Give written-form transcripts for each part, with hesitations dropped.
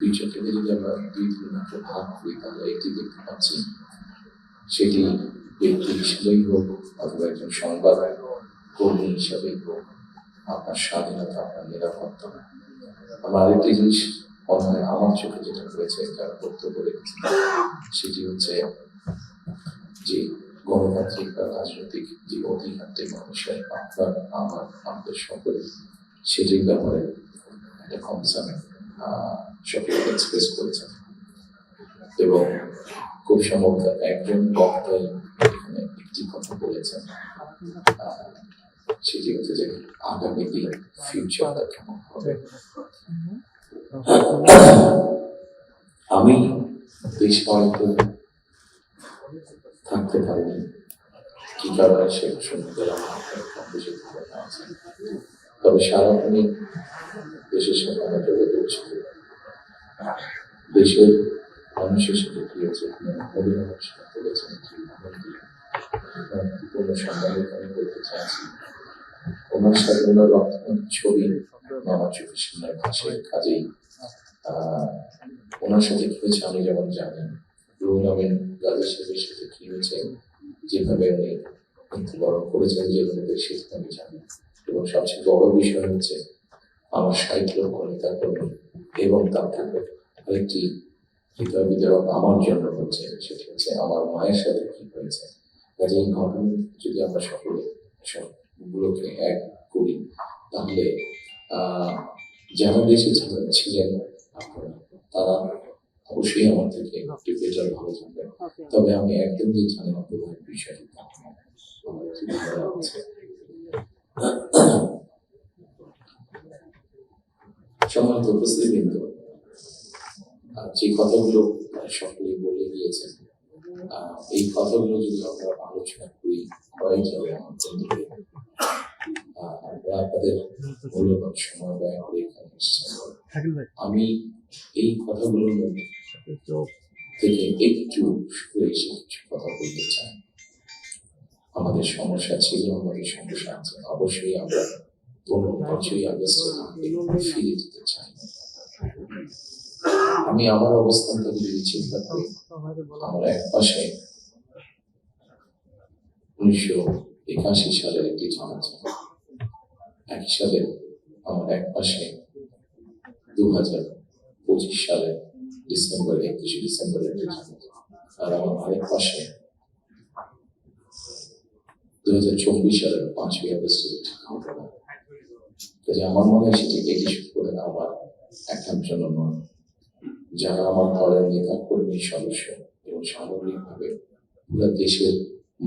ফিউচারটাকে যদি আমরা দুই ভাগে ভাগ করি তাহলে এটি দেখতে পাচ্ছি, সেটি ব্যক্তি হিসেবেই হোক অথবা একজন সংবাদ কর্মী হিসাবেই হোক, আপনার স্বাধীনতা, আপনার নিরাপত্তা। আমার আরেকটি জিনিস মনে হয় আমার চোখে যেটা হয়েছে, যারা বক্তব্য রেখেছে, সেটি হচ্ছে যে গণতান্ত্রিক বা রাজনৈতিক যে অধিকারটি মানুষের, আপনার আমার আমাদের সকলে, সেটির ব্যাপারে একটা কনসার্ন সকলে এক্সপ্রেস করেছেন। এবং খুব সম্ভবত একজন বক্তাই এখানে একটি কথা বলেছেন, সেটি হচ্ছে যে আগামী দিন ফিউচারটা কেমন হবে। আমি বেশ কয়েকদিন থাকতে পারিনি, কি কারণে সে সম্বন্ধে আমার কম বেশি ধারণা আছে। তবে সারাক্ষণই দেশের সাথে আমার যোগাযোগ ছিল, দেশের মানুষের সাথে গিয়েছে, পরিবারের সাথে বলেছেন পূর্ণ সম্মানের আমি বলতে চাইছি। ওনার সাথে ওনার ছবি আমার চোখের সামনে ভাসে। কাজেই ওনার সাথে কি হয়েছে আমি যেমন জানি, রুহুল আমিন গাজী সাহেবের সাথে কি হয়েছে, যেভাবে উনি মৃত্যুবরণ করেছেন, যেগুলো সেটা আমি জানি। এবং সবচেয়ে বড় বিষয় হচ্ছে আমার 60 লক্ষ নেতা কর্মী এবং তার থেকে আরেকটি হৃদয় বিদারক আমার জন্য হচ্ছে, সেটি হচ্ছে আমার মায়ের সাথে কি হয়েছে। কাজে এই ঘটনা যদি আমরা সকলে সবগুলোকে এক করি, তাহলে যারা দেশে ছিলেন আপনারা, তারা অবশ্যই আমার থেকে একটু বেটার ভালো থাকবেন। তবে আমি একদম যে জানি না প্রধান বিষয় সম্মানিত উপস্থিতি, কিন্তু যে কথাগুলো সকলেই বলে গিয়েছেন, এই কথাগুলো যদি আমরা আলোচনা করি হয়ে যাবে আপনাদের মূল্যবান সময় ব্যয় করে এখানে এসেছেন। আমি এই কথাগুলোর মধ্যে থেকে একটু সরে এসে কিছু কথা বলতে চাই। আমাদের সমস্যা ছিল, আমাদের সমস্যা আছে, অবশ্যই আমরা 15 আগস্টে ফিরে যেতে চাই। আমি আমার অবস্থান থেকে যদি চিন্তা করি, আমার এক পাশে 1981 সালের একটি জানাজা, একই সালে আমার এক পাশে 2025 সালের 21 ডিসেম্বরের একটি জানাজা, আর আমার আরেক পাশে 2024 সালের 5ই আগস্টের একটি ঘটনা। আমার মনে হয় সেটি এটি শুরু করে আমার একার জন্য নয়, যারা আমার দলের নেতা কর্মী সদস্য এবং সামগ্রিকভাবে পুরো দেশের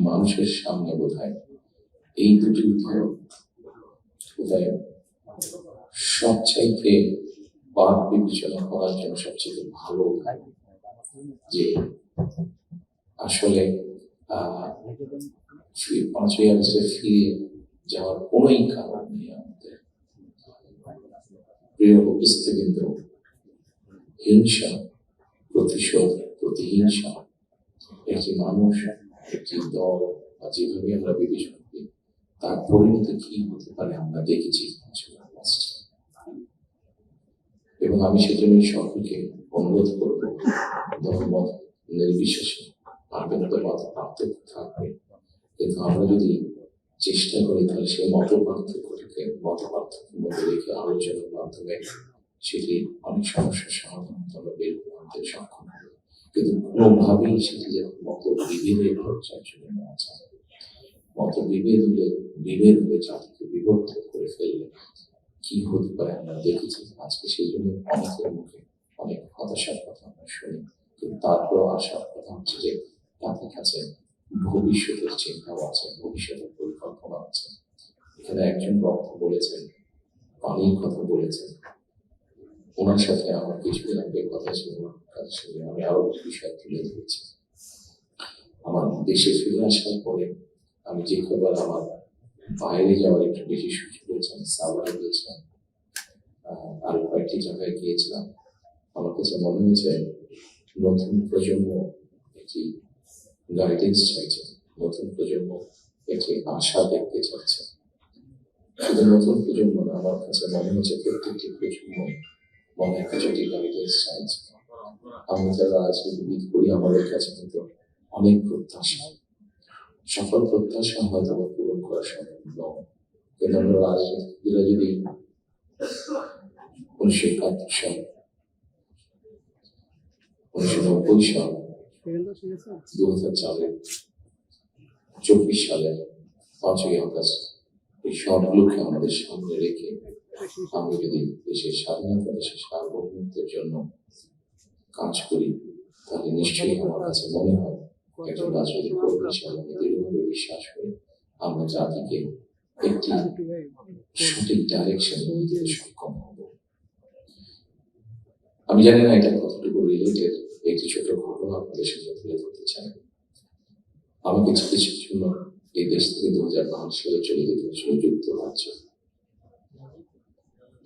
মানুষের সামনে বোধহয় এই দুটি উদাহরণ বোধহয় সবচাইতে বাদ বিবেচনা করার জন্য সবচেয়ে ভালো, যে আসলে 5ই আগস্টে ফিরে যাওয়ার কোনোই কারণ নেই। আমাদের প্রিয় উপস্থিতি, কিন্তু হিংসা, প্রতিশোধ, প্রতিহিংসা একটি মানুষ, একটি দল বা যেভাবে আমরা বিবেচনা করি, তার পরিণতি কি হতে পারে আমরা দেখেছি। এবং আমি সেজন্য সকলকে অনুরোধ করব, ধর্মমত নির্বিশেষে আবেদন মত পার্থক্য থাকবে, কিন্তু আমরা যদি চেষ্টা করি তাহলে সেই মত পার্থক্যটাকে মত পার্থক্যের মধ্যে রেখে আলোচনার মাধ্যমে সেটি অনেক সমস্যার সমাধান আমরা বের করতে সক্ষম হবে। কিন্তু কোনোভাবেই সেটি যখন মত বিভেদের পর্যায়ে চলে নেওয়া যায়, মত বিভেদ হলে জাতিকে বিভক্ত করে ফেললে কি হতে পারে আমরা দেখেছি আজকে। সেই জন্য অনেকের মুখে অনেক হতাশার কথা আমরা শুনি, কিন্তু তারপরেও আশার কথা হচ্ছে যে তাদের কাছে ভবিষ্যতের চিন্তাও আছে, ভবিষ্যতের পরিকল্পনা আছে। এখানে একজন বক্তা বলেছেন, পানির কথা বলেছেন, ওনার সাথে আমার কিছুদিন আগে কথা ছিল, আমি আরো বিষয় তুলে ধরেছি। আমার দেশে ফিরে আসার পরে আমি যে খবর আমার বাইরে যাওয়ার একটু বেশি সুযোগ হয়েছে, সাভারে গিয়েছিলাম, আর কয়েকটি জায়গায় গিয়েছিলাম। আমার কাছে মনে হয়েছে নতুন প্রজন্ম একটি গাইডেন্স চাইছে, নতুন প্রজন্ম একটি আশা দেখতে চাচ্ছে। শুধু নতুন প্রজন্ম না, আমার কাছে মনে হচ্ছে প্রত্যেকটি প্রজন্ম মনে একটা জটিল গাইডেন্স চাইছে। আমরা যারা রাজনীতিবিদ করি আমাদের কাছে কিন্তু অনেক প্রত্যাশা, সকল প্রত্যাশা হয়তো বা পূরণ করা সম্ভব নয়। কিন্তু আমরা রাজনীতিবিদরা যদি 1971 সাল, 1990 সাল, 2004 24 সালে 5ই আগস্ট এই সবগুলোকে আমাদের সামনে রেখে আমরা যদি দেশের স্বাধীনতা, দেশের সার্বভৌমত্বের জন্য কাজ করি, তাহলে নিশ্চয়ই আমার কাছে মনে হয় একজন রাজনৈতিক কর্মী হিসাবে আমি দৃঢ়ভাবে বিশ্বাস করি আমরা জাতিকে একটি সঠিক ডাইরেকশন দিতে সক্ষম হব। আমি জানি না এটা কতটুকু রিলেটেড, একটি ছোট ঘটনা আপনাদের সাথে তুলে ধরতে চাই। আমাকে চিকিৎসার জন্য এই দেশ থেকে 2005 সালে চলে যেতে হয়েছিল যুক্তরাজ্য।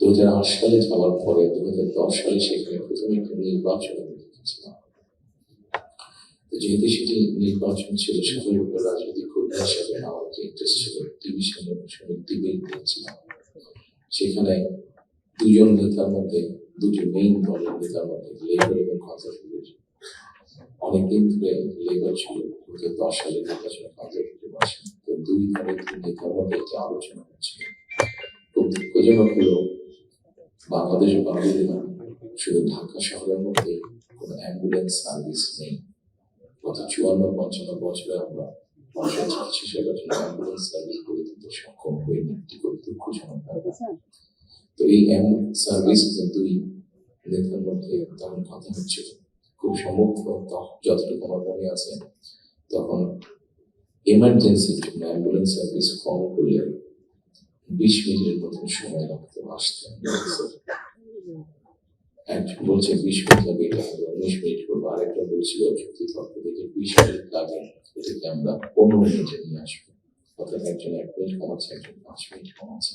2008 সালে যাওয়ার পরে 2010 সালে সেখানে প্রথমে একটা নির্বাচন দেখেছিলাম। যেহেতু সেটি নির্বাচন ছিল, স্বাভাবিকভাবে রাজনৈতিক কর্মী হিসাবে আমার একটা ইন্টারেস্ট ছিল, টিভিশন ডিবেট দেখছিলাম। সেখানে দুজন নেতার মধ্যে, দুটি মেইন দলের নেতার মধ্যে, লেবার এবং কনজারভেটিভ, অনেকদিন ধরে লেবার ছিল, 2010 সালে নির্বাচনে কনজারভেটিভ আসে। তো দুই দলের নেতার মধ্যে একটি আলোচনা হচ্ছিল। খুব দুঃখজনক হলো বাংলাদেশ বাঙালি না, শুধু ঢাকা শহরের মধ্যে কোনো অ্যাম্বুলেন্স সার্ভিস নেই। গত 54-55 বছরে আমরা মানুষের চিকিৎসা সেবার জন্য অ্যাম্বুলেন্স সার্ভিস গড়ে তুলতে সক্ষম হইনি, এটি খুব দুঃখজনক ব্যাপার। তো এই অ্যাম্বুলেন্স সার্ভিস দুই নেতার মধ্যে তখন কথা হচ্ছিল। খুব সম্ভব যতটুকু আমার মনে আছে, তখন এমার্জেন্সির জন্য অ্যাম্বুলেন্স সার্ভিস ফোন করলে 20 মিনিটের মতো সময় লাগতো আসতে। একজন বলছে 20 মিনিট লাগে, এটা আমরা 19 মিনিট করবো। আরেকটা বলছিল যুক্তি তর্ক দেখে 20 মিনিট লাগে, এটাকে আমরা 15 মিনিটে নিয়ে আসবো। অর্থাৎ একজন 1 মিনিট কমাচ্ছে, একজন 5 মিনিট কমাচ্ছে।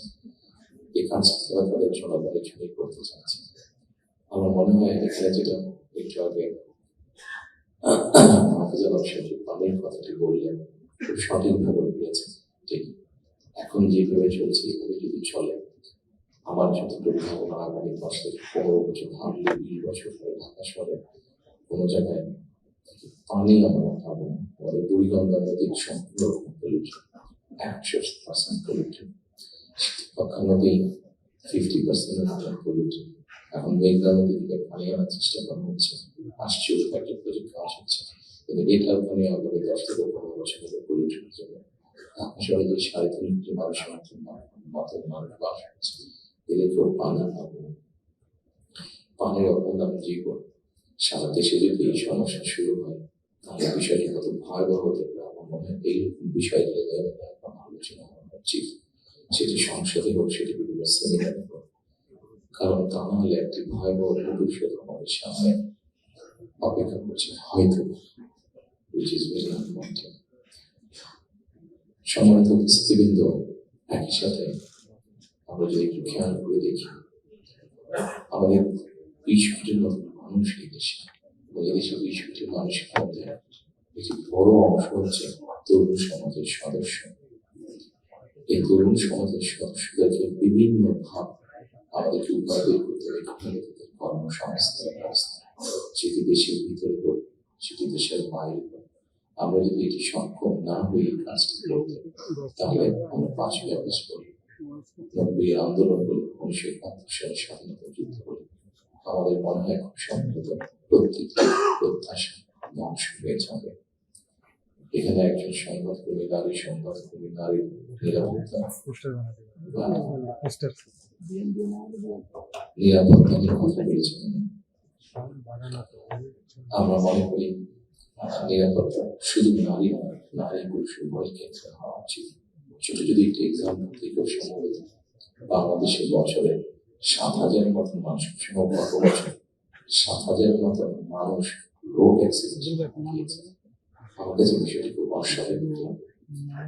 এই কাজটা তারা তাদের জনগণের জন্য করতে চাচ্ছে। আমার মনে হয় এখানে যেটা একটু আগে পানির কথাটি বললেন, খুব সঠিকভাবে বলেছেন। ঠিক এখন যেভাবে চলছে এভাবে যদি চলে, আমার যতটুকু ধারণা আগামী 10 থেকে 15 বছর, হার্ডলি 20 বছর পরে ঢাকা শহরে কোনো জায়গায় পানি আমরা পাবো না। আমাদের বুড়িগঙ্গা নদীর সম্পূর্ণ পলিউটেড, 100% পলিউটেড। পাখা নদী 50% পলিউটেড। এখন মেঘনা নদী থেকে পানি আনার চেষ্টা করা হচ্ছে, আসছে একটা প্রজেক্ট কাজ হচ্ছে, কিন্তু এটার পানি আগামী 10 থেকে 15 বছর ধরে পলিউটেড হয়ে যাবে। ঢাকা শহরে যে 3.5 কোটি মানুষের মতো মানুষ বাস করছে, এদেরকেও পানি পাবো না। পানির অবদান জীবন। সারা দেশে যদি এই সমস্যা শুরু হয়, তাহলে বিষয়টি কত ভয়াবহ হতে পারে। আমার মনে হয় এইরকম বিষয় নিয়ে আলোচনা করা উচিত, সেটি সংসদে হোক, সেটি বিভিন্ন সেমিনারে হোক। কারণ তা না হলে একটি ভয়াবহ ভবিষ্যৎ আমাদের সামনে অপেক্ষা করছে হয়তো, which is very unwanted. সম্মানিত উপস্থিতিবৃন্দ, একই সাথে আমরা যদি একটু খেয়াল করে দেখি, আমাদের 20 কোটির মতো মানুষ এই দেশে, এবং এদেশে 20 কোটি মানুষের মধ্যে একটি বড় অংশ হচ্ছে তরুণ সমাজের সদস্য। এই তরুণ সমাজের সদস্যদেরকে বিভিন্ন ভাব আমাদেরকে উপায় বের করতে হবে কিভাবে তাদের কর্মসংস্থান ব্যবস্থা, সেটি দেশের ভিতরে হোক, সেটি দেশের বাইরে হোক। আমরা যদি এটি সক্ষম না হই এই কাজটি করতে, তাহলে আমরা 5ই আগস্ট করি, 90 আন্দোলন করি, 1971 সালে স্বাধীনতা যুদ্ধ করি, আমাদের মনে হয় খুব সম্ভবত প্রত্যেকটি প্রত্যাশা ধ্বংস হয়ে যাবে। এখানে একজন সংবাদকর্মী, নারী সংবাদকর্মী, নারীর নিরাপত্তা নিয়ে কথা বলেছেন। আমরা মনে করি নিরাপত্তা শুধু নারী নয়, নারী পুরুষ উভয় ক্ষেত্রে হওয়া উচিত। ছোট যদি একটি এক্সাম্পল থেকে সম্ভবত বাংলাদেশের বছরে 7,000 মতো মানুষ, গত বছর 7,000 মতো মানুষ রোড অ্যাক্সিডেন্টে গিয়েছে। আমার কাছে বিষয়টি খুব অস্বাভাবিক।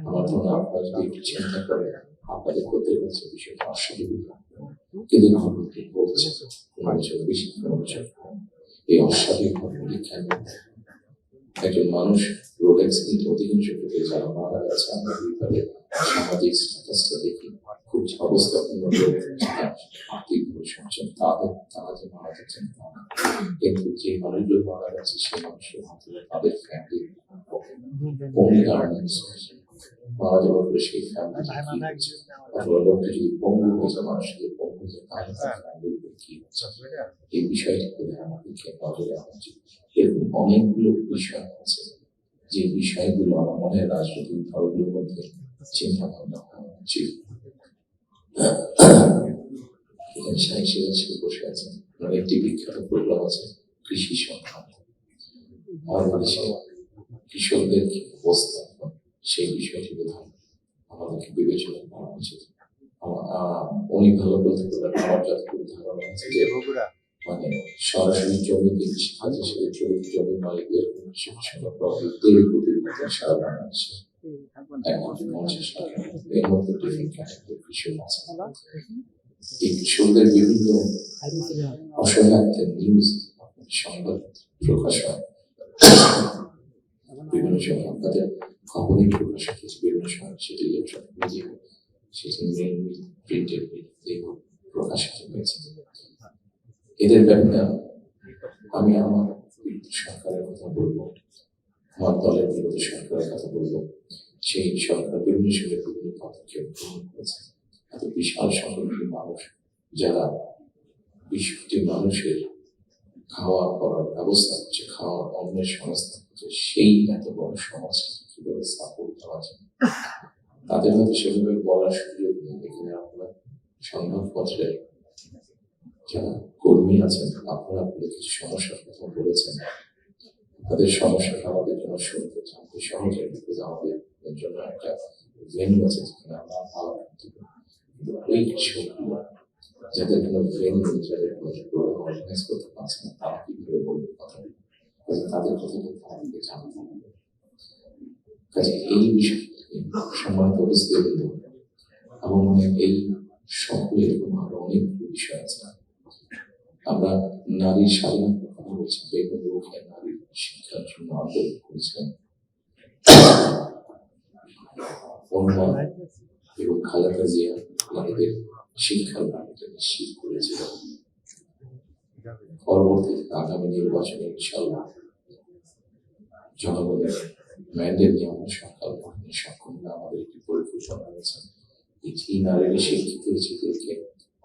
আমার ধারণা আপনারা যদি একটু চিন্তা করেন, আপনাদের করতে পারছে বিষয়টা অস্বাভাবিক, কিন্তু ঘটনাটি বলছে 15 বছর বেশি, 15 বছর এই অস্বাভাবিক ঘটনাটি কেন? একজন মানুষ রোড অ্যাক্সিডেন্টে অধিকাংশ ক্ষেত্রে যারা মারা গেছে, আমরা তাদের সামাজিক স্ট্যাটাসটা দেখি খুব অবস্থাপূর্ণ লোক, আর্থিক শুনছেন তারা যে মারা যাচ্ছেন তা না। কিন্তু যে মানুষগুলো মারা যাচ্ছে সেই মানুষের মাধ্যমে তাদের ফ্যামিলি only earnings মারা যাওয়ার পরে সেই ফ্যামিলি কি হচ্ছে, অথবা লোকটা যদি পঙ্গু হয়ে যায়, মানুষ যদি পঙ্গু হয়ে যায় তাহলে তার ফ্যামিলির উপর কি হচ্ছে, এই বিষয়টি করে আমাদেরকে নজরে রাখা উচিত। এরকম অনেকগুলো বিষয় আছে যে বিষয়গুলো আমার মনে হয় রাজনৈতিক দলগুলোর মধ্যে চিন্তা ভাবনা করা উচিত। এখানে শাহী সিরাজ বসে আছেন, একটি বিখ্যাত প্রোগ্রাম আছে কৃষি সংক্রান্ত। আমার বাড়িতে কৃষকদের কি অবস্থা সেই বিষয়টি বোধহয় আমাদেরকে বিবেচনা করা উচিত। উনি ভালো বলতে পারবেন, আমার যতটুকু ধারণা আছে যে মানে সরাসরি জমিতে কৃষিকাজ হিসেবে জমি মালিকদের সংখ্যা প্রায় 1.5 কোটির মতো সারা বাংলাদেশে, 150 লাখ এর মধ্যে ডিফারেন্ট ক্যাটাগরির কৃষক আছে। এই কৃষকদের বিভিন্ন অসহায়ত্বের নিউজ সংবাদ প্রকাশ হয়, বিভিন্ন সময় আপনাদের খবরই প্রকাশ হচ্ছে, বিভিন্ন সময় সেটি ইলেকট্রনিক মিডিয়া, সেটি মেইন প্রিন্টেড মিডিয়া প্রকাশিত হয়েছে। এদের ব্যাপারে আমি আমার সরকারের কথা বলবো, আমার দলের বিরোধী সরকারের কথা বলবো। সেই সরকার বিভিন্ন সময় বিভিন্ন পদক্ষেপ গ্রহণ করেছে। এত বিশাল সংখ্যক মানুষ যারা 20 কোটি মানুষের খাওয়া পড়ার ব্যবস্থা করছে, খাওয়া অন্যের সংস্থা করছে, সেই এত বড় সমাজকে কিভাবে সাপোর্ট দেওয়া যায় তাদের মধ্যে সেভাবে বলার সুযোগ নেই। এখানে আপনারা সংবাদপত্রে যারা কর্মী আছেন, আপনারা আপনাদের কিছু সমস্যার কথা বলেছেন, তাদের সমস্যাটা আমাদের জন্য শুনতে জানতে সহজে, বিকজ আমাদের জন্য একটা ভেন্যু আছে যেখানে আমরা আলাপ করতে পারি। কিন্তু ওই কৃষকগুলো যাদের কোনো ভেন্যু, যাদের কোনো প্রোগ্রাম অর্গানাইজ করতে পারছে না, তারা কিভাবে বলবে কথা, তাদের কথা কিন্তু আমাদেরকে জানাতে হবে। কাজে এই বিষয়ে সম্মানিত উপস্থিত আমার মনে হয় এই সকলে এরকম আরো অনেকগুলো বিষয় আছে। আমরা নারীর স্বাধীনতার কথা বলছি, বেগম রোকেয়া নারীর শিক্ষার জন্য আন্দোলন করেছিলেন, এবং খালেদা জিয়া নারীদের শিক্ষার দাবিটা নিশ্চিত করেছিলেন। পরবর্তীতে আগামী নির্বাচনে ইনশাআল্লাহ জনগণের ম্যান্ডেট নিয়ে আমরা সরকার গঠনে সক্ষম হলে আমাদের একটি পরিকল্পনা রয়েছে। এই নারীরা শিক্ষিত হয়েছে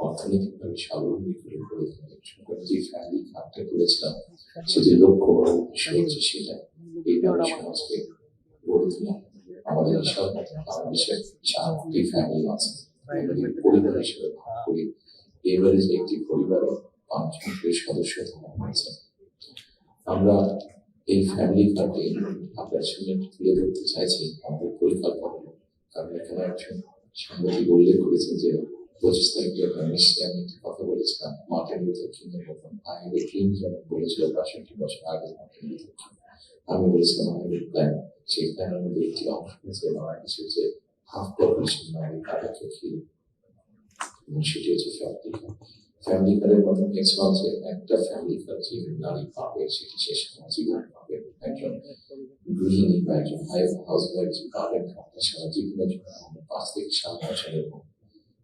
অর্থনৈতিকভাবে স্বাবলম্বী করে গড়ে তোলার যে ফ্যামিলি কার্ডটা করেছিলাম, সেটি লক্ষ্য বড় বিষয় হচ্ছে সেটা এই নারী সমাজকে গড়ে তোলা। আমাদের বাংলাদেশে 4টি ফ্যামিলি আছে, পরিবার হিসেবে ভাগ করি। এবারে যে একটি পরিবারে 5 জন করে সদস্য থাকা হয়েছে। আমরা এই ফ্যামিলি কার্ডে আপনার সামনে তুলে ধরতে চাইছি আমাদের পরিকল্পনা। কারণ এখানে একজন সাংবাদিক উল্লেখ করেছেন যে 25 তারিখে নিশ্চয়ই আমি একটি কথা বলেছিলাম, মার্টিন লুথার কিংয়ের মতন আইনের কিং যেমন বলেছিল 65 বছর আগে মার্টিন লুথার কিং, আমি বলেছিলাম আইনের প্ল্যান। সেই প্ল্যানের মধ্যে একটি অংশ হয়েছে বাংলাদেশের যে হাফ পপুলেশন নারী তাদেরকে ঘিরে, এবং সেটি হচ্ছে ফ্যামিলি কার্ডের মতো এক্সপান্স একটা ফ্যামিলি কার্ড যে নারী পাবে সেটি সে সারা জীবন পাবে। একজন গৃহিণী বা একজন হাউস ওয়াইফ যে পাবেন আপনার সারা জীবনের জন্য 5 থেকে 7 বছরের মধ্যে,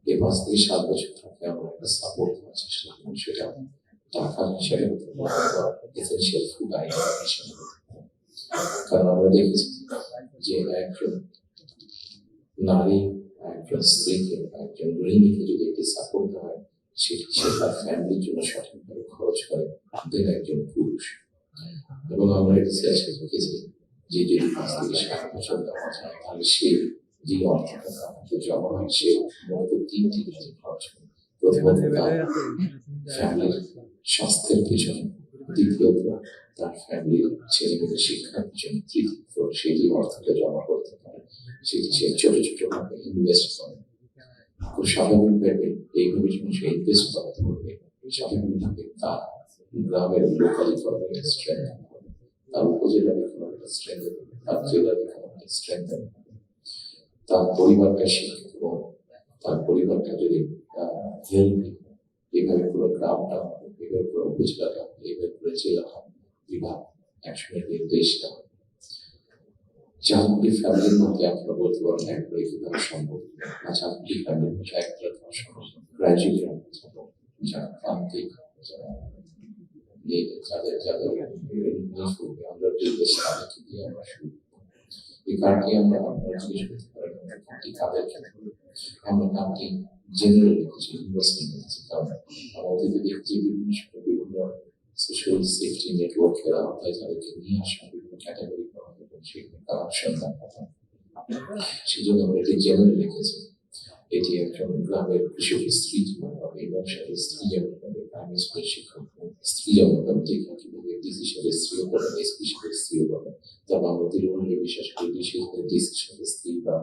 এই 5 থেকে 7 বছর থাকলে আমরা একটা সাপোর্ট দেওয়ার চেষ্টা করি, সেটা টাকা হিসাবে এসেনশিয়াল ফুড আইটেম হিসাবে। কারণ আমরা দেখেছি যে একজন নারী, একজন স্ত্রীকে, একজন গৃহিণীকে যদি একটি সাপোর্ট দেওয়া হয়, সেটি সে তার ফ্যামিলির জন্য সঠিকভাবে খরচ করে দেন একজন পুরুষ। এবং আমরা রিসার্চে দেখেছি যে যদি 5 থেকে 7 বছর দেওয়া যায়, তাহলে সে যে অর্থটা আমাকে জমা হয় সে মূলত 3টি কাজে খরচ করে। প্রথমত তার ফ্যামিলির স্বাস্থ্যের পিছনে, দ্বিতীয়ত তার ফ্যামিলির ছেলেমেয়েদের শিক্ষার পিছনে, তৃতীয়ত সে যে অর্থটা জমা করতে পারে সেটি সে ছোট ছোট ভাবে ইনভেস্ট করে। খুব স্বাভাবিকভাবে এইভাবে যখন সে ইনভেস্ট করাতে করবে, স্বাভাবিকভাবে তার গ্রামের লোকাল ইকোনমিক স্ট্রেংথ হবে, তার উপজেলার ইকোনমিক স্ট্রেংথ হবে, তার জেলার ইকোনমিক স্ট্রেংথ হবে, তার পরিবারটা শিক্ষিত এবং তার পরিবারটা যদি হেলদি, এইভাবে পুরো গ্রামটা, এইভাবে পুরো উপজেলাটা, এইভাবে পুরো জেলাটা, বিভাগ একসঙ্গে দেশটা। 4টি ফ্যামিলির মধ্যে আপনারা বলতে পারেন একবারে কিভাবে সম্ভব না, 4টি ফ্যামিলির মধ্যে একবারে সম্ভব। গ্র্যাজুয়ালি যারা প্রান্তিক, যারা যাদের যাদের আমরা তাদেরকে দিয়ে আমরা শুরু করবো। এই কার্ডটি আমরা আপনারা জিজ্ঞেস করতে পারেন কার্ডটি কাদের ক্ষেত্রে। আমরা কার্ডটি জেনারেল লিখেছি, ইউনিভার্সাল লিখেছি, কারণ আমাদের দেখছি বিভিন্ন সময় বিভিন্ন সোশ্যাল সেফটি নেটওয়ার্কের আওতায় তাদেরকে নিয়ে আসা বিভিন্ন ক্যাটাগরি করা এবং সেখানে কারাপশন দেখা। সেই জন্য আমরা এটি জেনারেল লিখেছি। এটি একজন গ্রামের কৃষকের স্ত্রী যেমন হবে, ব্যবসায়ীর স্ত্রী যেমন হবে, প্রাইমারি স্কুলের শিক্ষক স্ত্রী যেমন হবে, যেখানে কিভাবে ডিসি সাহেবের স্ত্রীও পাবেন, এসপি সাহেবের স্ত্রীও পাবেন। তবে আমরা তৃণমূলে বিশ্বাস করি ডিসি সাহেবের স্ত্রী বা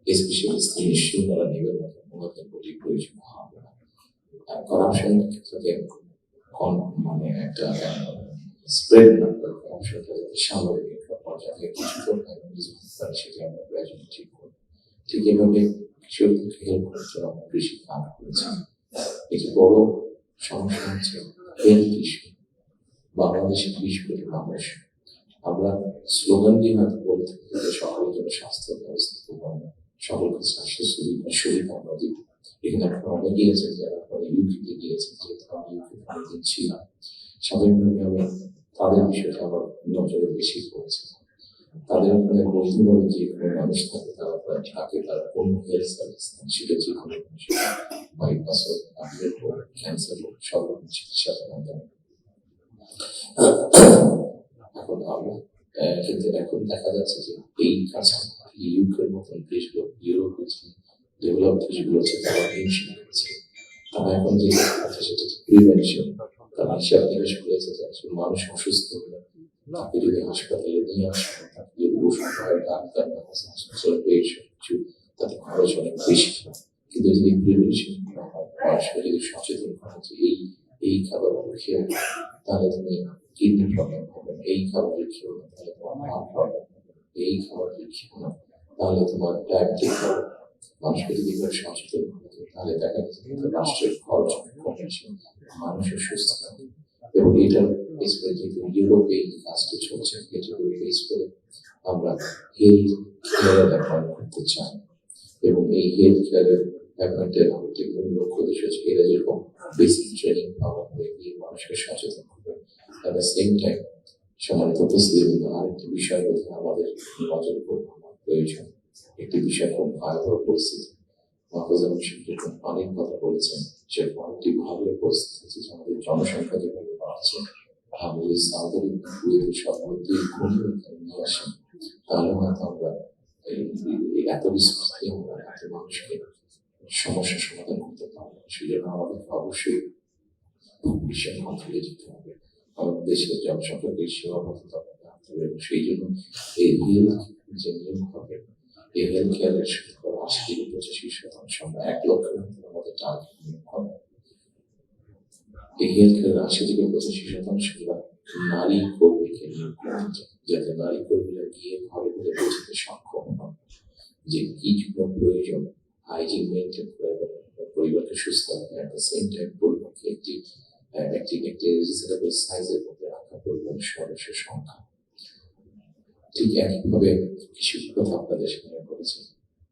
এসপি সাহেবের স্ত্রী নিশ্চয়ই তারা নেবেন না, ওনাদের প্রতি প্রয়োজন হবে না। করাপশন ক্ষেত্রে কম মানে একটা স্প্রেড না করে করাপশনটা যাতে সামরিক একটা পর্যায়ে কিছু করতে পারে সেটা আমরা গ্রাজুয়ালি ঠিক করি। ঠিক এভাবে কৃষকদেরকে হেল্প করার জন্য আমরা কৃষি কাজ করেছি। একটি বড় সমস্যা হচ্ছে হেলথ ইস্যু। বাংলাদেশে 20 কোটি মানুষ, আমরা স্লোগান দিয়ে হয়তো বলতে থাকি যে সকলের জন্য স্বাস্থ্য ব্যবস্থা সকলকে স্বাস্থ্য সুবিধা আমরা দিব। এখানে আপনারা অনেক গিয়েছেন, যারা আপনারা ইউকেতে গিয়েছেন, যেহেতু আমি ইউকেতে অনেকদিন ছিলাম, স্বাভাবিকভাবে আমি তাদের বিষয়টা আমার নজরে বেশি পড়েছে। তাদের ওখানে বন্ধুভাবে যে কোনো মানুষ থাকে, তারা থাকে তারা কোন হেলথ সার্ভিস সেটা যে কোনো বাইপাস হোক, হার্টের হোক, ক্যান্সার হোক, সব রকম চিকিৎসা মাধ্যমে। এখন আমরা কিন্তু এখন দেখা যাচ্ছে যে এই কাজটা ইউকের মতন দেশগুলো, ইউরোপের ডেভেলপ দেশগুলো আছে, তারা হিমশিম করছে। তারা এখন যে আছে সেটা হচ্ছে প্রিভেনশন। তারা হিসাব নিকাশ করেছে যে মানুষ অসুস্থ হলে তাকে যদি হাসপাতালে নিয়ে আসে, তাকে যদি ওষুধ হয়, ডাক্তার না হাসপাতালে কিছু, তাতে খরচ অনেক বেশি। কিন্তু যদি প্রিভেনশন করা হয়, মানুষকে যদি সচেতন করা যে এই খাবারগুলো খেয়ে তাহলে তুমি কিডনি প্রবলেম হবে, এই খাবারগুলো খেয়েও না তাহলে তোমার হার্ট প্রবলেম হবে, এই খাবারগুলো খেয়েও না তাহলে তোমার ডায়াবেটিস হবে। মানুষকে যদি সচেতন করা যায় তাহলে দেখা যাচ্ছে রাষ্ট্রের খরচ কমেছে, মানুষের সুস্থ থাকে। এবং এটার বেস করে যেহেতু ইউরোপে এই কাজটি চলছে, এটাকে বেস করে আমরা হেলথ কেয়ার অ্যাপয়েন্ট করতে চাই। এবং এই হেলথ কেয়ারের অ্যাপয়েন্টের একটি মূল লক্ষ্য উদ্দেশ্য হচ্ছে এরা যেরকম বেসিক ট্রেনিং পাওয়া হয়ে গিয়ে মানুষকে সচেতন করবে, অ্যাট দ্য সেম টাইম সম্মানিত উপস্থিতি আরেকটি বিষয় বলতে আমাদের নজর রাখার প্রয়োজন। একটি বিষয় খুব ভয়াবহ পরিস্থিতি, মাহফুজুর রহমান অনেক কথা বলেছেন, যে অনেকটি ভয়াবহ পরিস্থিতি হচ্ছে যে আমাদের জনসংখ্যা যেভাবে বাড়ছে, আমাদের সাউদারি কুয়েতের সর্বত্রই ঘনিয়ে নিয়ে আসেন, তাহলে হয়তো আমরা এত রিসোর্স দিয়ে আমরা এত মানুষকে সমস্যার সমাধান করতে পারবো। সেই জন্য আমাদেরকে অবশ্যই বিশ্বের মন্ত্রণে যেতে হবে, আমাদের দেশের জনসংখ্যা বেশি সীমাবদ্ধতা রাখতে হবে। এবং সেই জন্য এই হেলথ যে নিয়ম হবে, এই হেলথ কেয়ারের 80-85% আমরা 1 লক্ষের মধ্যে আমাদের টার্গেট নিয়োগ হবে। এই হেলথ কেয়ারের 80-85% নারী কর্মীকে নিয়োগ করতে চাই, যাতে নারী কর্মীরা গিয়ে ঘরে ঘরে পৌঁছতে সক্ষম হন যে কি প্রয়োজন, হাইজিন মেনটেন করে পরিবারকে সুস্থ রাখে, অ্যাট দ্য সেম টাইম পরিবারকে একটি রিজনেবল সাইজের মধ্যে রাখা পরিবারের সদস্যের সংখ্যা। ঠিক একইভাবে কিছু কথা আপনাদের সামনে করেছি,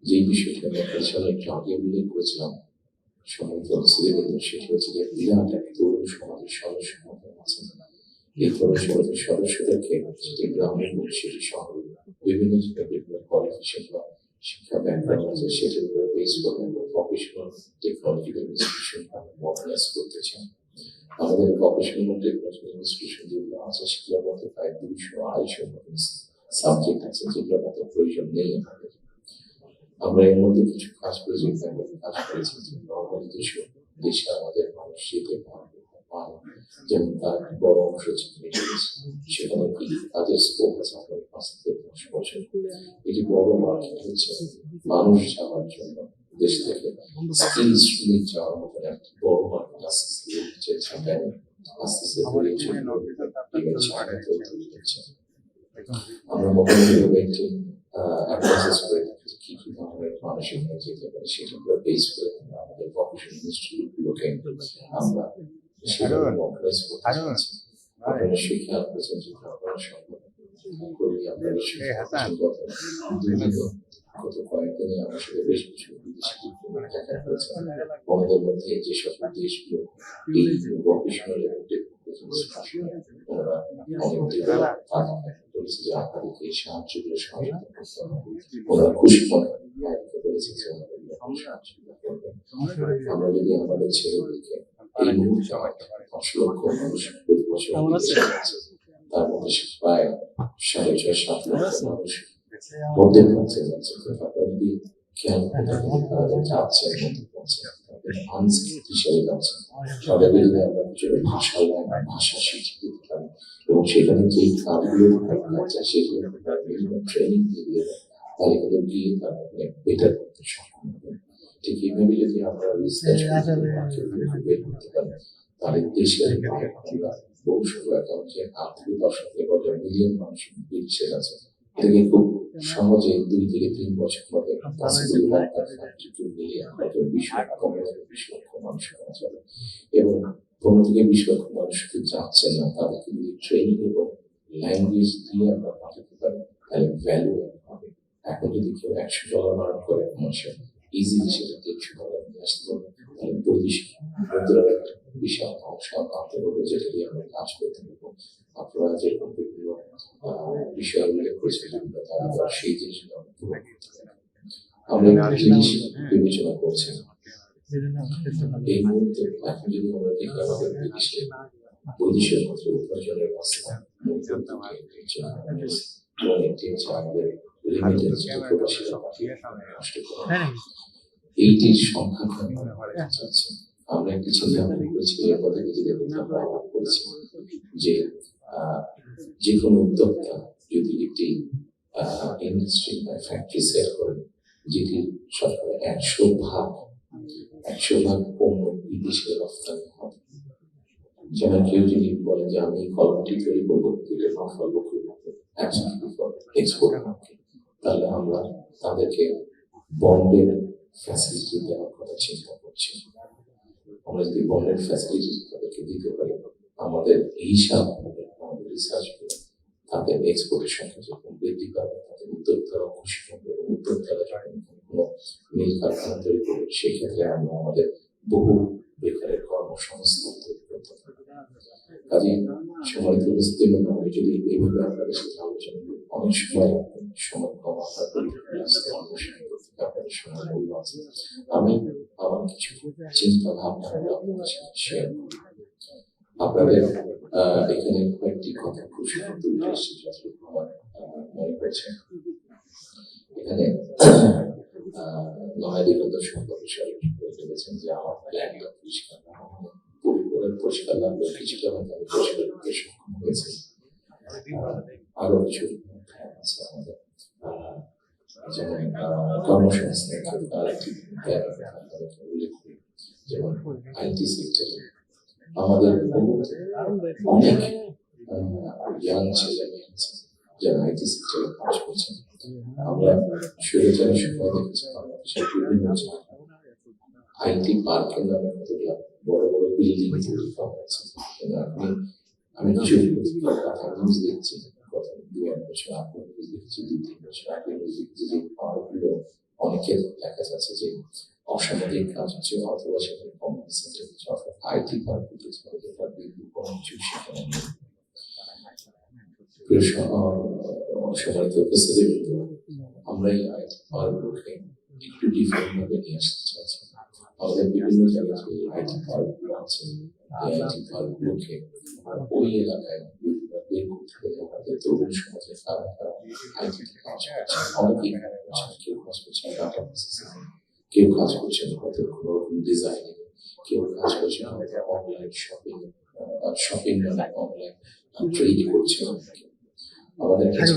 যে বিষয়টি আমি আপনাদের সামনে একটু আগে উল্লেখ করেছিলাম সম্মানিত শ্রীবৃন্দ, সেটি হচ্ছে যে বিরাট এক তরুণ সমাজের সদস্য আছেন। এই তরুণ সমাজের সদস্যদেরকে সেটি গ্রামের হোক, সেটি শহরে বিভিন্ন জায়গায় বিভিন্ন কোয়ালিফিকেশন বা শিক্ষা ব্যাকগ্রাউন্ড আছে, সেটার উপরে বেস করে ভোকেশনাল টেকনোলজিক্যাল ইনস্টিটিউশন মডেলাইজ করতে চান। আমাদের ভোকেশনাল টেকনোলজিক্যাল ইনস্টিটিউশন যেগুলো আছে সেগুলোর মধ্যে প্রায় 200-250 মতন সাবজেক্ট আছে, যেগুলোর মতো প্রয়োজন নেই আমাদের। আমরা এর মধ্যে কিছু কাজ করেছি, কাজ করেছি যে নর্মালি যেসব দেশে আমাদের মানুষ যেতে পারবে, যেমন তার একটি বড় অংশ সেখানে কি কাজের স্কোপ আছে আপনার 5 থেকে 10 বছর। এটি বড় মার্কেট হচ্ছে মানুষ যাওয়ার জন্য, দেশ থেকে স্কিল শ্রমিক যাওয়ার মতো একটি বড় মার্কেট আছে। সেখানে আস্তে আস্তে আমরা মোটামুটি একটি অ্যানালাইসিস করে কি কি ধরনের মানুষ এখানে যেতে পারে সেটার উপর বেস করে আমাদের ভোকেশনাল ইনস্টিটিউটগুলোকে আমরা সেভাবে মডেলাইজ করতে চাচ্ছি। আপনারা শিক্ষা করেছেন যে আপনারা সম্ভব করি, আপনারা শিক্ষা দুদিন গত কয়েকদিনে আমার সাথে বেশ কিছু বিদেশি ডিপ্লোম্যাট দেখা হয়েছে। ওনাদের মধ্যে যেসব দেশগুলো এই ভকেশনাল এবং ওনারা অনেক বলেছে যে আপনাদেরকে এই সাহায্যগুলো সহযোগিতা করতে হবে। ওনারা খুশি মনে বলেছে যে সাহায্যগুলো করবেন। আমরা যদি আমাদের ছেলেদেরকে এই মুহূর্তে 10 লক্ষ মানুষ প্রতি বছর বিদেশে যাচ্ছে, তার মধ্যে প্রায় 6.5-7 লক্ষ মানুষ মধ্যে পৌঁছে যাচ্ছে। আপনারা যদি খেয়াল করে দেখেন তারা যাচ্ছে মধ্যে পৌঁছে আনস্কিল হিসেবে যাচ্ছে। তাদের বিরুদ্ধে আমরা কিছু ভাষা শিখে দিতে পারি এবং সেখানে যে কাজগুলো যাচ্ছে সেগুলো বিভিন্ন ট্রেনিং দিয়ে দিয়ে তাহলে কিন্তু গিয়ে তারা বেটার করতে সক্ষম হবে। ঠিক এইভাবে যদি আমরা রিসার্চ বের করতে পারি তাহলে দেশের আমরা ভবিষ্যৎ এখন যে 8 থেকে 10 লাখ মিলিয়ন মানুষ বিদেশে আছে, এটাকে খুব সহজে 2 থেকে 3 বছর মধ্যে মিলিয়ন 20 লক্ষ মানুষ করা যাবে। এবং 15 থেকে 20 লক্ষ মানুষ শুধু যাচ্ছেন না, তাদেরকে যদি ট্রেনিং এবং ল্যাঙ্গুয়েজ দিয়ে আমরা পাঠাতে পারি তাহলে ভ্যালু হবে। এখন যদি কেউ $100 আর্ন করে মাসে, ইজিলি সেটা $300 নিয়ে আসতে পারবে, তাহলে বৈদেশিক মুদ্রার একটা বিশাল অংশ আনতে হবে, যেটা দিয়ে আমরা কাজ করতে পারবো। আপনারা যেরকম বিভিন্ন বিষয় উল্লেখ করেছেন সেই জিনিসগুলো আমরা একটা জিনিস বিবেচনা করছি। এই মুহূর্তে এখন যদি আমরা দেখি আমাদের বিদেশে বৈদেশিক মুদ্রা উপার্জনের অবস্থা একটি হচ্ছে আমাদের রেমিটেন্স প্রবাসীরা নষ্ট করা, এইটির সংখ্যা যাচ্ছে। আমরা একটি চিন্তা করেছি এর মধ্যে নিজেদের আমরা আলাপ করেছি যে যে কোনো উদ্যোক্তা যদি একটি ইন্ডাস্ট্রি বা ফ্যাক্টরি সেট করেন যেটি সরকার 100 ভাগ পণ্য বিদেশে রপ্তানি হবে। যেমন কেউ যদি বলে যে আমি কলমটি তৈরি করবো, এক্সপোর্ট মার্কেট, তাহলে আমরা তাদেরকে বন্ডের ফ্যাসিলিটি দেওয়ার কথা চিন্তা করছি। আমরা যদি বন্ডের ফ্যাসিলিটি তাদেরকে দিতে পারি, আমাদের হিসাব আমাদের রিসার্চ করে তাদের এক্সপোর্টের সংখ্যা যখন বৃদ্ধি পাবে, তাদের উদ্যোক্তারা খুশি হবে এবং উদ্যোক্তারা যখন কোনো মিল কারখানা তৈরি করবে, সেই ক্ষেত্রে আমরা আমাদের বহু বেকারের কর্মসংস্থান তৈরি করতে পারি। কাজে সম্মানিত উপস্থিতি, আমি যদি এইভাবে আপনাদের সাথে আলোচনা করি, অনেক সময় কম আপনাদের সময় মূল্য আছে। আমি আমার কিছু চিন্তা ভাবনা আপনাদের সাথে শেয়ার করি। আপনাদের এখানে কয়েকটি কথা খুব সুন্দর উঠে এসেছে, যতটুকু আমার মনে পড়ছে। এখানে নয় দিগন্ত সম্পর্কে বলেছেন যে আমার প্ল্যানটা পরিষ্কার না পরিবারের পরিষ্কার না হলে কিছুটা হয়তো আমি পরিষ্কার করতে সক্ষম হয়েছি। আরো কিছু আছে আমাদের, যেমন কর্মসংস্থান আরেকটি উল্লেখ করি, যেমন আইটি সেক্টরে আমাদের অনেক ইয়াং ছেলে মেয়ে আছে যারা আইটি সেক্টরে কাজ করছেন। আমরা স্বৈরাচারের সময় দেখেছি বাংলাদেশের বিভিন্ন আইটি পার্কের নামে কতগুলো বড় বড় বিল্ডিং তৈরি করা হয়েছে। আমি কিছু কথা নিউজ দেখছি, গত 2-1 বছর আগে নিউজ দেখছি, 2-3 বছর আগে নিউজ দেখছি যে পার্কগুলো অনেকের দেখা যাচ্ছে যে অসামাজিক কাজ হচ্ছে, অথবা সেখানে কমিউনিটি সেন্টার হচ্ছে, অর্থাৎ আইটি পার্ক হচ্ছে, তার বিভিন্ন কোনো কিছু সেখানে নেই। সম্মানিত উপস্থিতি, আমরা এই আইটি পার্কগুলোকে একটু ডিফারেন্ট ভাবে নিয়ে আসতে চাচ্ছি। আমাদের বিভিন্ন জায়গায় যে আইটি পার্কগুলো আছে, এই আইটি পার্কগুলোকে ওই এলাকায় বের করতে হবে। আমাদের তরুণ সমাজে কারা কারা আইটিতে কাজ করছে, অনেকেই কেউ কাজ করছে ডাটা প্রসেসিং, কেউ কাজ করছেন হয়তো কোনো রকম ডিজাইনিং, কেউ কাজ করছেন হয়তো অনলাইন শপিং মানে অনলাইন ট্রেড করছে। আমাদের এখন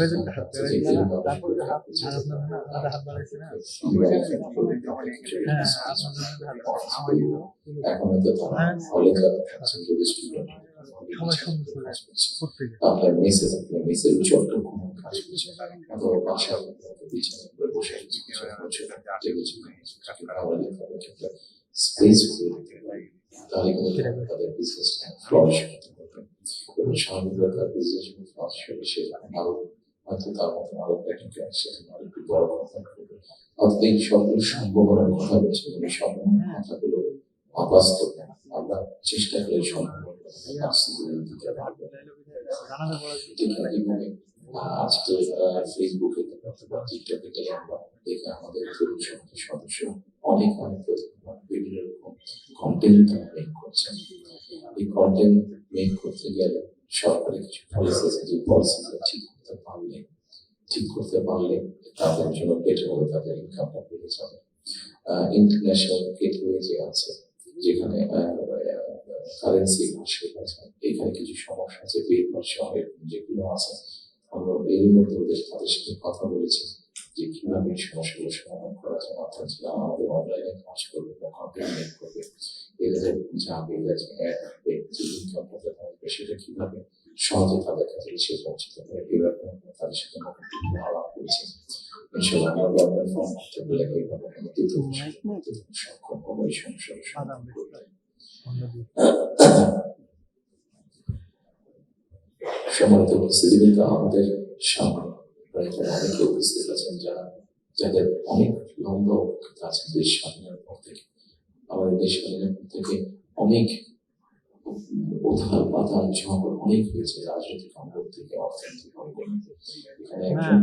আপনার মেসেজ মেসেজ চক্র কোনো কাজ করছে, অথবা বাসার বিছানা করে বসে স্পেস তাহলে কিন্তু তাদের বিজনেসটা ফ্লারিশ করতে পারবে এবং স্বাভাবিকভাবে তার বিজনেস ফ্লারিশ হবে। সে আরো হয়তো তার মতো আরো প্যাকেট সেখানে আরো একটু বড় কোম্পানি করবে, অর্থাৎ এই সকল সম্ভাবনার কথা বলছে, এবং এই সম্ভাবনার কথাগুলো অবাস্তব না। আমরা চেষ্টা করে সম্ভাবনার কথা বাস্তবায়ন দিতে পারবো। ঠিক একইভাবে আজকে ফেসবুকে অথবা টিকটকে গেলে আমরা দেখে আমাদের তরুণ সমাজের সদস্য অনেক প্রতিভাবান, বিভিন্ন রকম কন্টেন্ট তারা মেক করছেন। এই কন্টেন্ট মেক করতে গেলে সরকারের কিছু পলিসি আছে, যে পলিসিগুলো ঠিক করতে পারলে তাদের জন্য বেটার হবে, তাদের ইনকামটা বেড়ে যাবে। ইন্টারন্যাশনাল গেটওয়ে যে আছে, যেখানে কারেন্সি আছে, এখানে কিছু সমস্যা আছে, বেরবার শহরের যেগুলো আছে, আমরা এর মধ্যে তাদের সাথে কথা বলেছি যে কিভাবে এই সমস্যাগুলো সমাধান করা যায়। অর্থাৎ যারা আমাদের অনলাইনে কাজ করবে বা কন্টেন্ট মেক করবে, এরা যাবে, যে ইনকাম করতে পারবে, সেটা কিভাবে সহজে তাদের কাছে এসে পৌঁছতে পারে, এভাবে আমরা তাদের সাথে আলাপ করেছি। ইনশাআল্লাহ আমরা লকডাউন ফর্ম করতে পেরে এইভাবে আমরা সক্ষম হবো এই সমস্যার সমাধান করতে। সম্মানিত উপস্থিতি, কিন্তু আমাদের সামনে অনেকে উপস্থিত আছেন যাদের অনেক লম্বা অভিজ্ঞতা আছে দেশ স্বাধীনের পর থেকে। আমাদের দেশ স্বাধীনের পর থেকে অনেক উথাল পাতাল ঝড় অনেক হয়েছে, রাজনৈতিক অঙ্গন থেকে অর্থনৈতিক অঙ্গন। এখানে একজন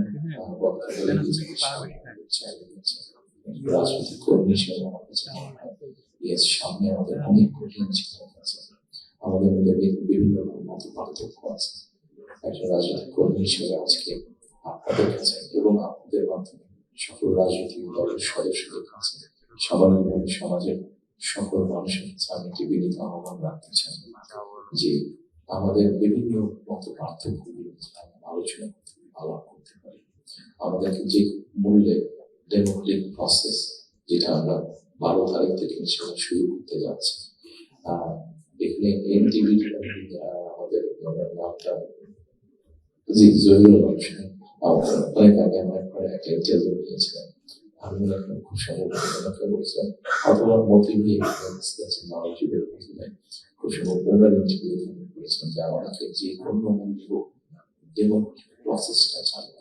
রাজনৈতিক কর্মী হিসেবে আমার কাছে মনে হয় এর সামনে আমাদের অনেক কঠিন চ্যালেঞ্জ আছে, আমাদের মধ্যে বিভিন্ন রকম মত পার্থক্য আছে। একজন রাজনৈতিক কর্মী হিসেবে আজকে আপনাদের কাছে এবং আপনাদের মাধ্যমে সকল রাজনৈতিক দলের সদস্যদের কাছে, সাধারণভাবে সমাজের সকল মানুষের কাছে আমি একটি বিনীত আহ্বান রাখতে চাই যে আমাদের বিভিন্ন মত পার্থক্যগুলো আলোচনা করতে, আলাপ করতে পারি। আমাদেরকে যে মূল্যে ডেমোক্রেটিক প্রসেস, যেটা আমরা 12 তারিখ থেকে শুরু করতে যাচ্ছি, এখানে এনটিভির আমাদের নামটা জি জহিরুল হোসেন অনেক আগে আমরা একটা ইন্টারভিউ নিয়েছিলাম। আমি খুব সম্ভবত বলছিলাম অথবা মতিভি মানবজীবের মাধ্যমে খুব সম্ভব ওনার ইন্টারভিউ করেছিলাম যে আমাকে যে কোনো মূল্য ডেমোক্রেটিক প্রসেসটা চালু,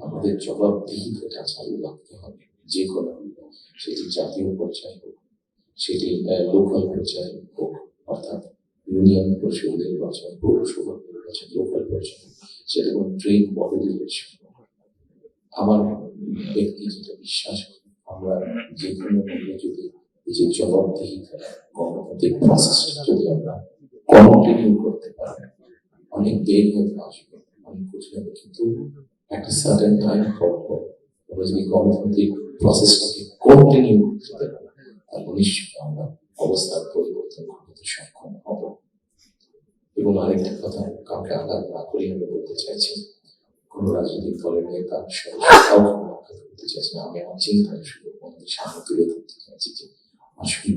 আমাদের জবাবদিহিতাটা চালু রাখতে হবে। যে কোনো সেটি জাতীয় পর্যায়ে হোক, সেটি লোকাল পর্যায়ে হোক, অর্থাৎ ইউনিয়ন পরিষদ নির্বাচন, পৌরসভা নির্বাচন, লোকাল পর্যায়ে, সেটা কোনো ট্রেড মডেল ইলেকশন। আমার ব্যক্তি যেটা বিশ্বাস, আমরা যে কোনো মূল্যে যদি এই যে জবাবদিহিতা গণতান্ত্রিক প্রসেসটা যদি আমরা কন্টিনিউ করতে পারি, অনেক বেগ হতে আসবে, অনেক কঠিন হবে, কিন্তু একটা সার্টেন টাইম পর আমরা যদি গণতান্ত্রিক প্রসেসটাকে কন্টিনিউ করতে পারি, তাহলে নিশ্চয়ই আমরা অবস্থার পরিবর্তন করতে সক্ষম হব। এবং আরেকটা কথা কাউকে আঘাত না করে আমি বলতে চাইছি, কোন রাজনৈতিক দলের নেতা কাউকে আঘাত করতে চাইছি না। আমি আমার চিন্তায় শুধু আমাদের সামনে তুলে ধরতে চাইছি যে আসলে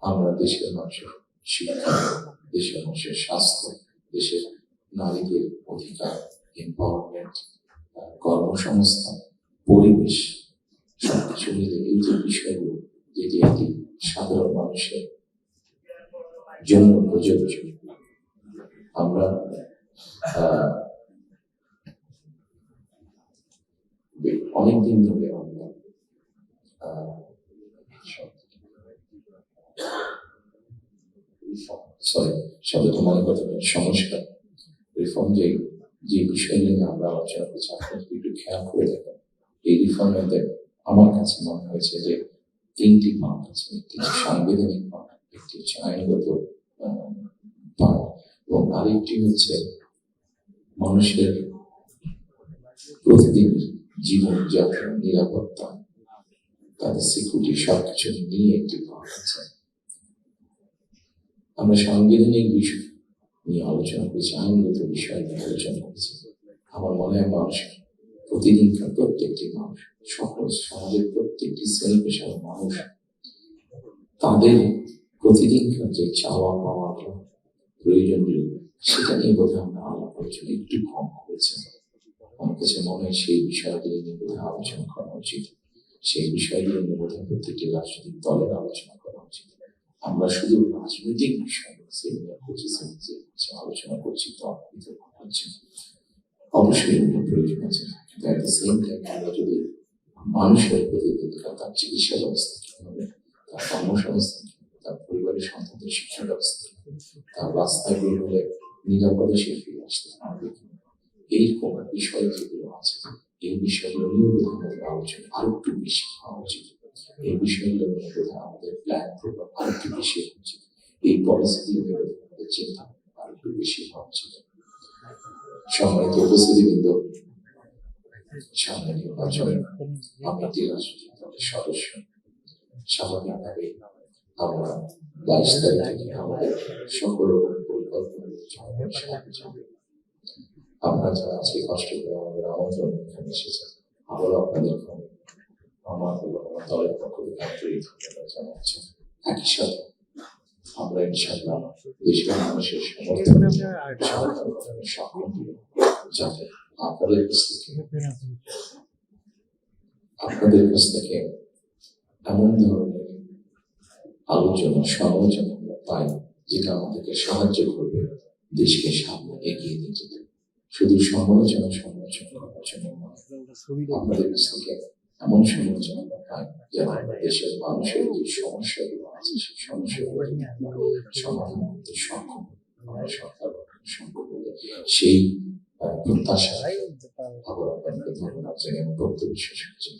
আমরা দেশের মানুষের শিক্ষা, দেশের মানুষের স্বাস্থ্য, দেশের নারীদের অধিকার, এম্পাওয়ারমেন্ট, কর্মসংস্থান, পরিবেশ, সবকিছু মিলে এই যে বিষয়গুলো, যেটি একটি সাধারণ মানুষের জন্য প্রযোজ্য, আমরা অনেকদিন ধরে আমরা শব্দটা মনে করতে পারি সংস্কার, রিফর্ম, যে বিষয় নিয়ে আমরা আলোচনা করছি, আপনার একটু খেয়াল করে দেখেন এই রিফর্মের আমার কাছে মনে হয়েছে যে 3টি পার্ট আছে। একটি সাংবিধানিক পার্ট, একটি হচ্ছে আইনগত পার্ট, এবং আরেকটি হচ্ছে মানুষের প্রতিদিন জীবনযাত্রা, নিরাপত্তা, তাদের সিকিউরিটি, সবকিছু নিয়ে একটি পার্ট আছে। আমরা সাংবিধানিক বিষয় নিয়ে আলোচনা করেছি, আইনগত বিষয় নিয়ে আলোচনা করেছি। আমার মনে হয় মানুষের প্রতিদিনকার প্রত্যেকটি মানুষ, সকল সমাজের প্রত্যেকটি শ্রেণী পেশার মানুষ, তাদের প্রতিদিনকার যে চাওয়া পাওয়া প্রয়োজনগুলো, সেটা নিয়ে বোধহয় আমরা আলাপ আলোচনা একটু কম করেছি। আমার কাছে মনে হয় সেই বিষয়গুলি নিয়ে বোধহয় আলোচনা করা উচিত। সেই বিষয়গুলো নিয়ে বোধহয় প্রত্যেকটি রাজনৈতিক দলের আলোচনা করা উচিত। আমরা শুধু রাজনৈতিক বিষয় আলোচনা করছি, অবশ্যই প্রয়োজন আছে, কিন্তু এট দ্য সেম টাইম আমরা যদি মানুষের প্রতিযোগিতা, তার চিকিৎসা ব্যবস্থা কি হবে, তার কর্মসংস্থান কি হবে, তার পরিবারের সন্তানদের শিক্ষা ব্যবস্থা কি হবে, তার রাস্তায় বের হলে নিরাপদে সে ফিরে আসতে পারবে কি না। এইরকম বিষয় যেগুলো আছে, এই বিষয়গুলো নিয়ে বোধহয় আলোচনা আরো একটু বেশি হওয়া উচিত। এই বিষয়গুলো নিয়ে বোধহয় আমাদের প্ল্যান প্রোগ্রাম আরো একটু বেশি হওয়া উচিত। এই পলিসিগুলো নিয়ে বোধহয় আমাদের চিন্তা আরো একটু বেশি হওয়া উচিত। সম্মানিত উপস্থিতিবৃন্দ, সামনে নির্বাচন, আমি একটি রাজনৈতিক দলের সদস্য। স্বাভাবিকভাবে আমরা 22 তারিখ থেকে আমাদের সকল পরিকল্পনা সামনে যাবে। আপনারা যারা আজকে কষ্ট করে আমাদের আমন্ত্রণ এখানে এসেছেন, আবারও আপনাদেরকে আমার দলের পক্ষ থেকে আন্তরিক ধন্যবাদ জানাচ্ছি। একই সাথে আমরা ইনশাআল্লাহ দেশের মানুষের সমর্থনে সক্ষম হব, যাতে আপনাদের কাছ থেকে এমন ধরনের আলোচনা সমালোচনা আমরা পাই, যেটা আমাদেরকে সাহায্য করবে দেশকে সামনে এগিয়ে নিয়ে যেতে। শুধু সমালোচনা করার জন্য নয়, আপনাদের কাছ থেকে এমন সমালোচনা আমরা পাই যেন আমরা দেশের মানুষের যে সমস্যাগুলো আছে, সেই সমস্যাগুলো সমাধান করতে সক্ষম, আমরা সরকার সম্ভব হলে সেই প্রত্যাশা আবার আপনাকে ধন্যবাদ জানিয়ে বক্তব্য শেষ করছি।